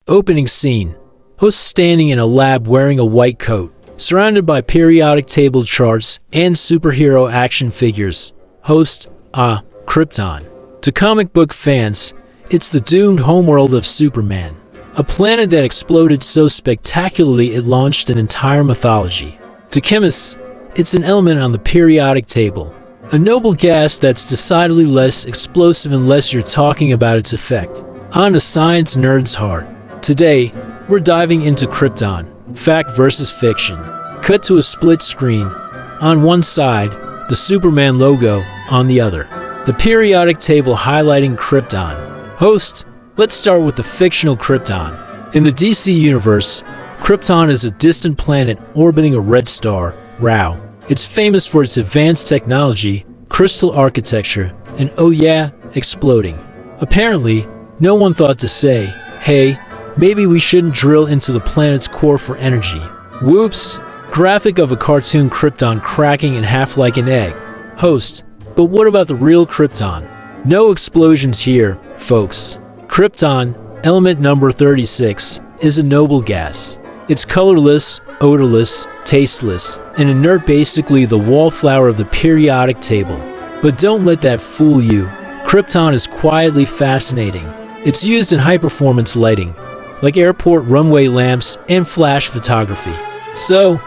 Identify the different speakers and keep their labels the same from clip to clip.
Speaker 1: Opening scene. Host standing in a lab wearing a white coat, surrounded by periodic table charts and superhero action figures. Host, Krypton. To comic book fans, it's the doomed homeworld of Superman, a planet that exploded so spectacularly it launched an entire mythology. To chemists, it's an element on the periodic table, a noble gas that's decidedly less explosive unless you're talking about its effect on a science nerd's heart. Today, we're diving into Krypton, fact versus fiction. Cut to a split screen. On one side, the Superman logo, on the other, the periodic table highlighting Krypton. Host, let's start with the fictional Krypton. In the DC universe, Krypton is a distant planet orbiting a red star, Rao. It's famous for its advanced technology, crystal architecture, and oh yeah, exploding. Apparently, no one thought to say, hey, maybe we shouldn't drill into the planet's core for energy. Whoops! Graphic of a cartoon Krypton cracking in half like an egg. Host, but what about the real Krypton? No explosions here, folks. Krypton, element number 36, is a noble gas. It's colorless, odorless, tasteless, and inert, basically the wallflower of the periodic table. But don't let that fool you. Krypton is quietly fascinating. It's used in high-performance lighting, like airport runway lamps and flash photography. So,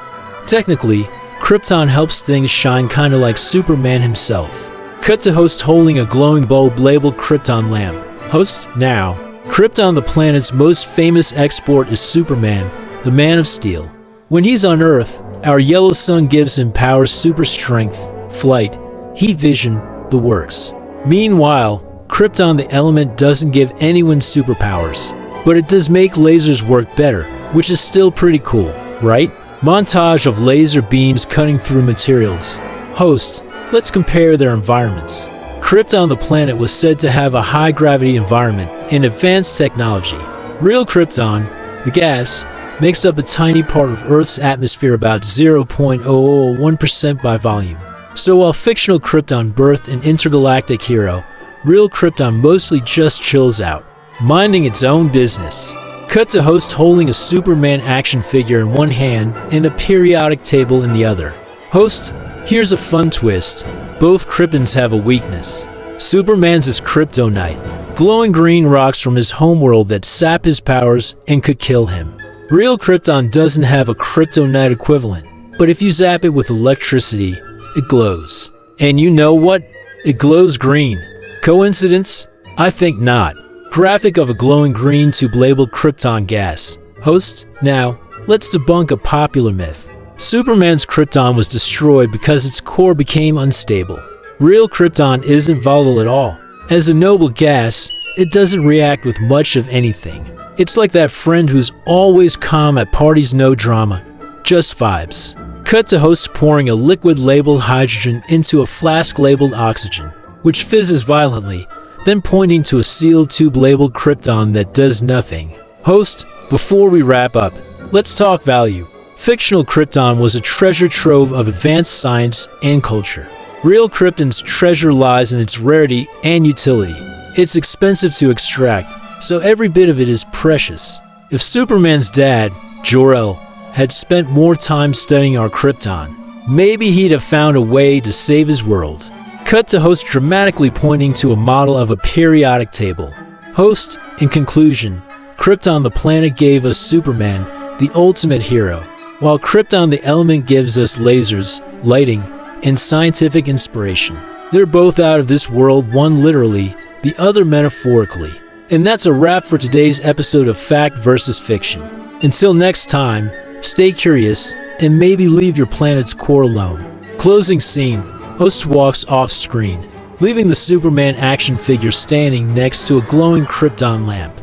Speaker 1: technically, Krypton helps things shine kinda like Superman himself. Cut to Host holding a glowing bulb labeled Krypton lamp. Host, now. Krypton, the planet's most famous export, is Superman, the Man of Steel. When he's on Earth, our yellow sun gives him power, super strength, flight, heat vision, the works. Meanwhile, Krypton, the element, doesn't give anyone superpowers, but it does make lasers work better, which is still pretty cool, right? Montage of laser beams cutting through materials. Host, let's compare their environments. Krypton, the planet, was said to have a high-gravity environment and advanced technology. Real Krypton, the gas, makes up a tiny part of Earth's atmosphere, about 0.001% by volume. So while fictional Krypton birthed an intergalactic hero, real Krypton mostly just chills out, minding its own business. Cut to Host holding a Superman action figure in one hand and a periodic table in the other. Host, here's a fun twist. Both Kryptons have a weakness. Superman's is kryptonite, glowing green rocks from his homeworld that sap his powers and could kill him. Real Krypton doesn't have a kryptonite equivalent, but if you zap it with electricity, it glows. And you know what? It glows green. Coincidence? I think not. Graphic of a glowing green tube labeled Krypton gas. Host, now, let's debunk a popular myth. Superman's Krypton was destroyed because its core became unstable. Real Krypton isn't volatile at all. As a noble gas, it doesn't react with much of anything. It's like that friend who's always calm at parties, no drama, just vibes. Cut to Host pouring a liquid labeled hydrogen into a flask labeled oxygen, which fizzes violently, then pointing to a sealed tube labeled Krypton that does nothing. Host, before we wrap up, let's talk value. Fictional Krypton was a treasure trove of advanced science and culture. Real Krypton's treasure lies in its rarity and utility. It's expensive to extract, so every bit of it is precious. If Superman's dad, Jor-El, had spent more time studying our Krypton, maybe he'd have found a way to save his world. Cut to Host dramatically pointing to a model of a periodic table. Host, in conclusion, Krypton, the planet, gave us Superman, the ultimate hero, while Krypton, the element, gives us lasers, lighting, and scientific inspiration. They're both out of this world, one literally, the other metaphorically. And that's a wrap for today's episode of Fact versus Fiction. Until next time, stay curious, and maybe leave your planet's core alone. Closing scene. Host walks off screen, leaving the Superman action figure standing next to a glowing Krypton lamp.